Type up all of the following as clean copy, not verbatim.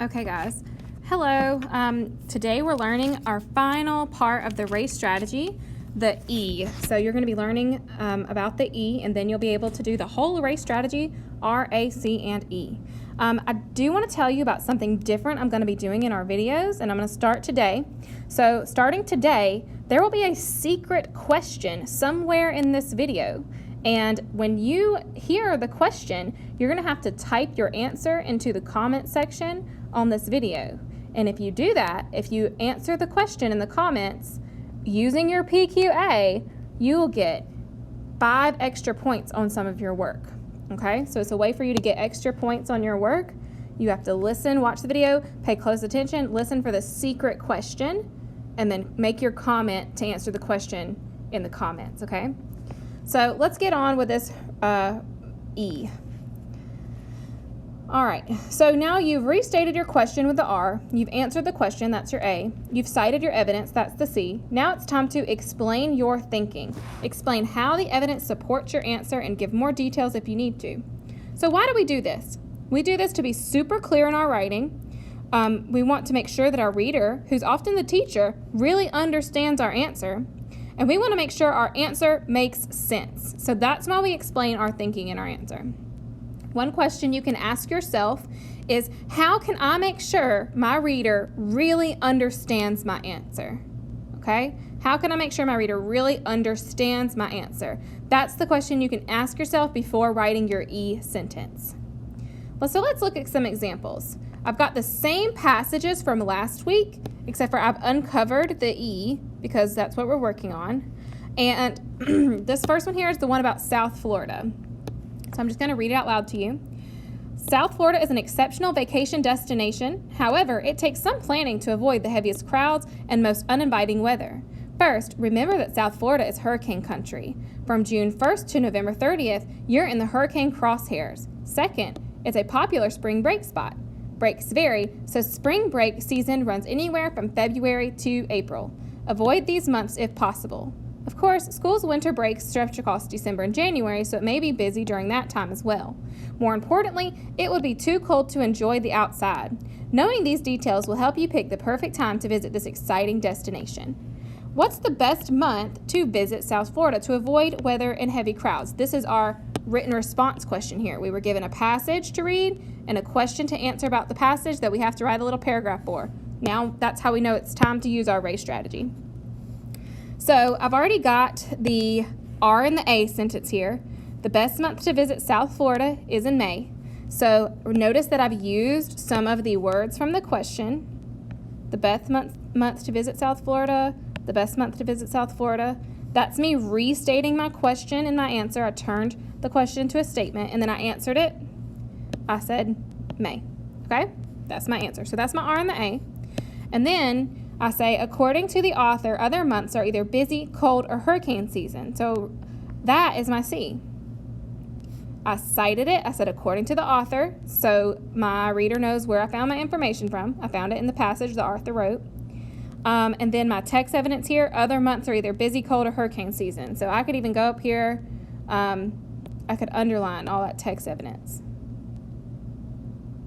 Okay, guys. Hello. Today we're learning our final part of the race strategy, the E. So you're going to be learning about the E, and then you'll be able to do the whole race strategy, R, A, C, and E. I do want to tell you about something different I'm going to be doing in our videos, and I'm going to start today. So starting today, there will be a secret question somewhere in this video. And when you hear the question, you're going to have to type your answer into the comment section on this video. And if you do that, if you answer the question in the comments using your PQA, you will get 5 extra points on some of your work. Okay, so it's a way for you to get extra points on your work. You have to listen, watch the video, pay close attention, listen for the secret question, and then make your comment to answer the question in the comments, okay? So let's get on with this E. All right, so now you've restated your question with the R, you've answered the question, that's your A, you've cited your evidence, that's the C. Now it's time to explain your thinking. Explain how the evidence supports your answer and give more details if you need to. So why do we do this? We do this to be super clear in our writing. We want to make sure that our reader, who's often the teacher, really understands our answer. And we want to make sure our answer makes sense. So that's why we explain our thinking in our answer. One question you can ask yourself is, how can I make sure my reader really understands my answer? Okay? How can I make sure my reader really understands my answer? That's the question you can ask yourself before writing your E sentence. Well, so let's look at some examples. I've got the same passages from last week, except for I've uncovered the E because that's what we're working on. And this first one here is the one about South Florida. So I'm just going to read it out loud to you. South Florida is an exceptional vacation destination. However, it takes some planning to avoid the heaviest crowds and most uninviting weather. First, remember that South Florida is hurricane country. From June 1st to November 30th, you're in the hurricane crosshairs. Second, it's a popular spring break spot. Breaks vary, so spring break season runs anywhere from February to April. Avoid these months if possible. Of course, school's winter breaks stretch across December and January, so it may be busy during that time as well. More importantly, it would be too cold to enjoy the outside. Knowing these details will help you pick the perfect time to visit this exciting destination. What's the best month to visit South Florida to avoid weather and heavy crowds? This is our written response question here. We were given a passage to read and a question to answer about the passage that we have to write a little paragraph for. Now, that's how we know it's time to use our race strategy. So I've already got the R and the A sentence here. The best month to visit South Florida is in May. So notice that I've used some of the words from the question. The best month to visit South Florida, the best month to visit South Florida. That's me restating my question and my answer. I turned the question into a statement, and then I answered it. I said May. Okay? That's my answer. So that's my R and the A. And then I say, according to the author, other months are either busy, cold, or hurricane season. So that is my C. I cited it. I said, according to the author, so my reader knows where I found my information from. I found it in the passage the author wrote. And then my text evidence here, other months are either busy, cold, or hurricane season. So I could even go up here. I could underline all that text evidence.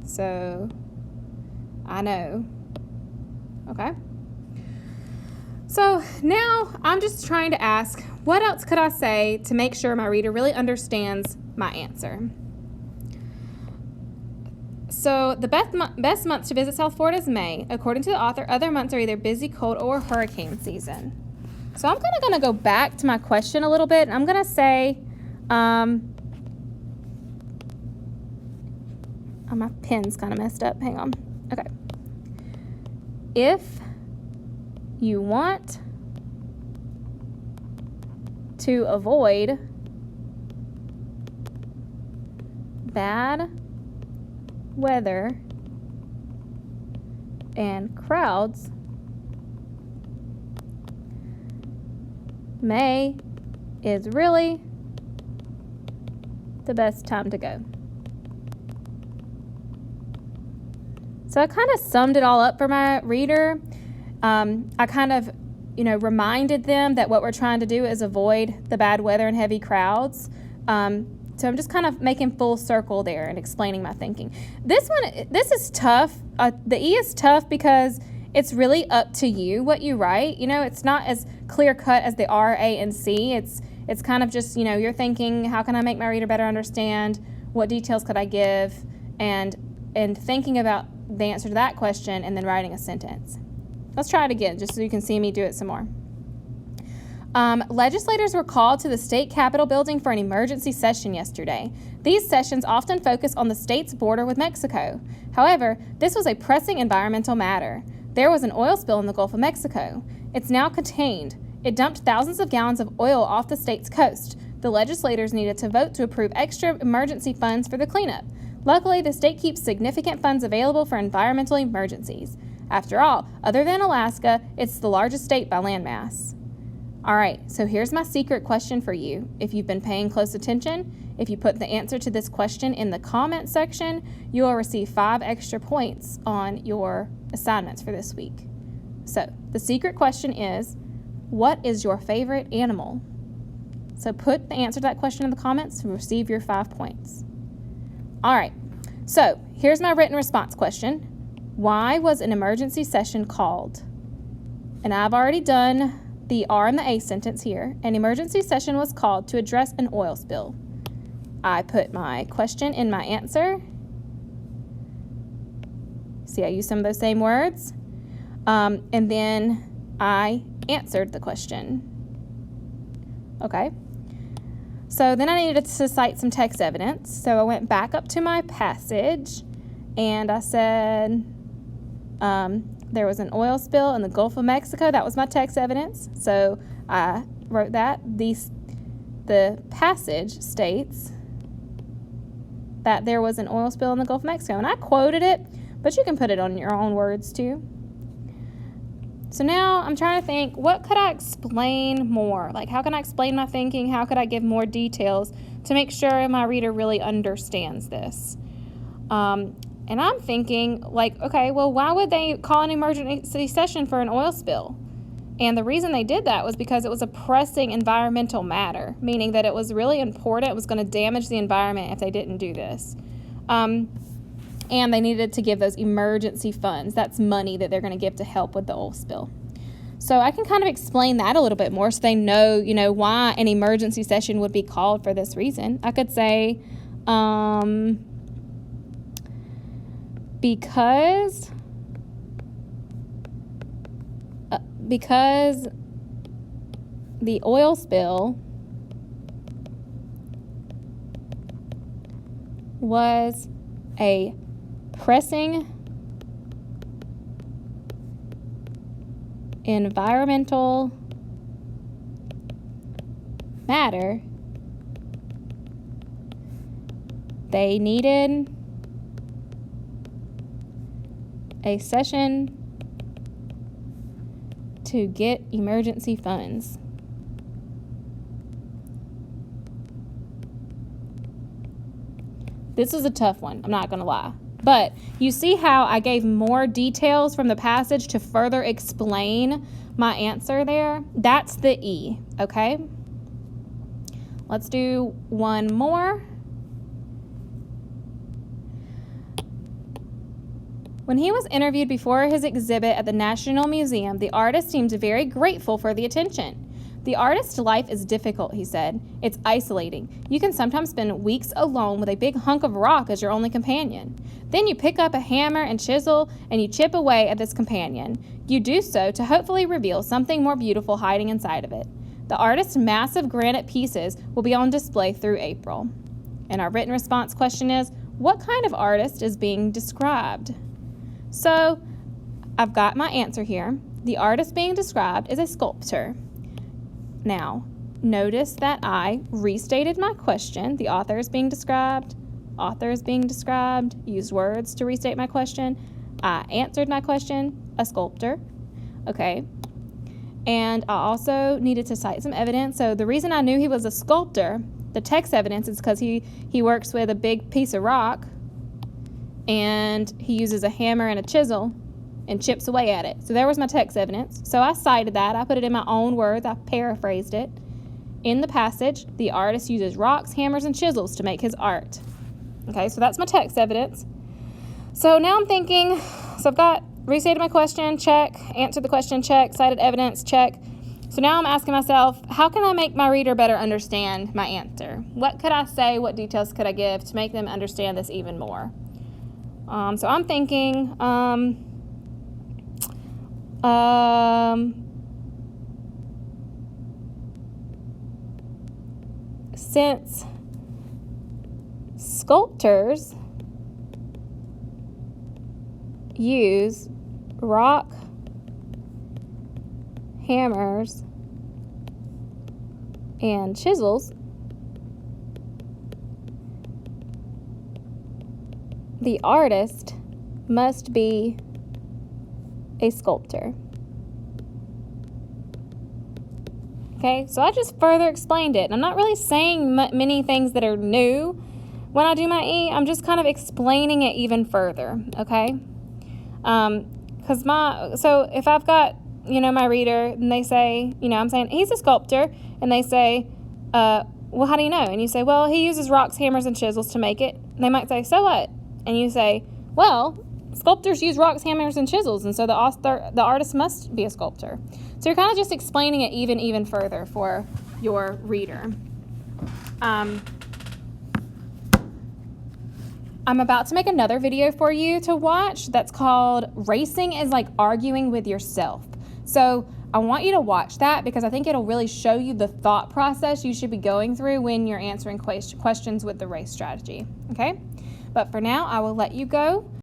So I know. Okay? So now I'm just trying to ask, what else could I say to make sure my reader really understands my answer? So the best month to visit South Florida is May. According to the author, other months are either busy, cold, or hurricane season. So I'm going to go back to my question a little bit, and I'm going to say, my pen's kind of messed up. Hang on. Okay. If you want to avoid bad weather and crowds, May is really the best time to go. So I kind of summed it all up for my reader. I kind of, reminded them that what we're trying to do is avoid the bad weather and heavy crowds. So I'm just kind of making full circle there and explaining my thinking. This is tough. The E is tough because it's really up to you what you write. It's not as clear cut as the R, A, and C. It's kind of just, you're thinking, how can I make my reader better understand? What details could I give? And thinking about the answer to that question and then writing a sentence. Let's try it again just so you can see me do it some more. Legislators were called to the state capitol building for an emergency session yesterday. These sessions often focus on the state's border with Mexico. However, this was a pressing environmental matter. There was an oil spill in the Gulf of Mexico. It's now contained. It dumped thousands of gallons of oil off the state's coast. The legislators needed to vote to approve extra emergency funds for the cleanup. Luckily, the state keeps significant funds available for environmental emergencies. After all, other than Alaska, it's the largest state by landmass. All right, so here's my secret question for you. If you've been paying close attention, if you put the answer to this question in the comment section, you will receive 5 extra points on your assignments for this week. So the secret question is, what is your favorite animal? So put the answer to that question in the comments to receive your 5 points. All right, so here's my written response question. Why was an emergency session called? And I've already done the R and the A sentence here. An emergency session was called to address an oil spill. I put my question in my answer. See, I used some of those same words. And then I answered the question. Okay. So then I needed to cite some text evidence. So I went back up to my passage and I said, there was an oil spill in the Gulf of Mexico. That was my text evidence. So I wrote that. The passage states that there was an oil spill in the Gulf of Mexico. And I quoted it, but you can put it on your own words too. So now I'm trying to think, what could I explain more? Like, how can I explain my thinking? How could I give more details to make sure my reader really understands this? And I'm thinking, like, okay, well, why would they call an emergency session for an oil spill? And the reason they did that was because it was a pressing environmental matter, meaning that it was really important. It was going to damage the environment if they didn't do this. And they needed to give those emergency funds. That's money that they're going to give to help with the oil spill. So I can kind of explain that a little bit more so they know, why an emergency session would be called for this reason. I could say, because the oil spill was a pressing environmental matter, they needed a session to get emergency funds. This is a tough one, I'm not going to lie. But you see how I gave more details from the passage to further explain my answer there? That's the E, okay? Let's do one more. When he was interviewed before his exhibit at the National Museum, the artist seemed very grateful for the attention. The artist's life is difficult, he said. It's isolating. You can sometimes spend weeks alone with a big hunk of rock as your only companion. Then you pick up a hammer and chisel and you chip away at this companion. You do so to hopefully reveal something more beautiful hiding inside of it. The artist's massive granite pieces will be on display through April. And our written response question is, what kind of artist is being described? So I've got my answer here. The artist being described is a sculptor. Now, notice that I restated my question. The author is being described, used words to restate my question. I answered my question, a sculptor. Okay. And I also needed to cite some evidence. So the reason I knew he was a sculptor, the text evidence, is because he works with a big piece of rock and he uses a hammer and a chisel and chips away at it. So there was my text evidence. So I cited that. I put it in my own words. I paraphrased it. In the passage, the artist uses rocks, hammers, and chisels to make his art. Okay, so that's my text evidence. So now I'm thinking, so I've got restated my question, check, answered the question, check, cited evidence, check. So now I'm asking myself, how can I make my reader better understand my answer? What could I say? What details could I give to make them understand this even more? So I'm thinking, since sculptors use rock, hammers, and chisels, the artist must be a sculptor. Okay, so I just further explained it. I'm not really saying many things that are new when I do my E. I'm just kind of explaining it even further, okay? So if I've got, my reader, and they say, I'm saying, he's a sculptor, and they say, well, how do you know? And you say, well, he uses rocks, hammers, and chisels to make it. And they might say, so what? And you say, well, sculptors use rocks, hammers, and chisels, and so the artist must be a sculptor. So you're kind of just explaining it even further for your reader. I'm about to make another video for you to watch that's called Racing is Like Arguing with Yourself. So I want you to watch that because I think it'll really show you the thought process you should be going through when you're answering questions with the race strategy. Okay? But for now, I will let you go.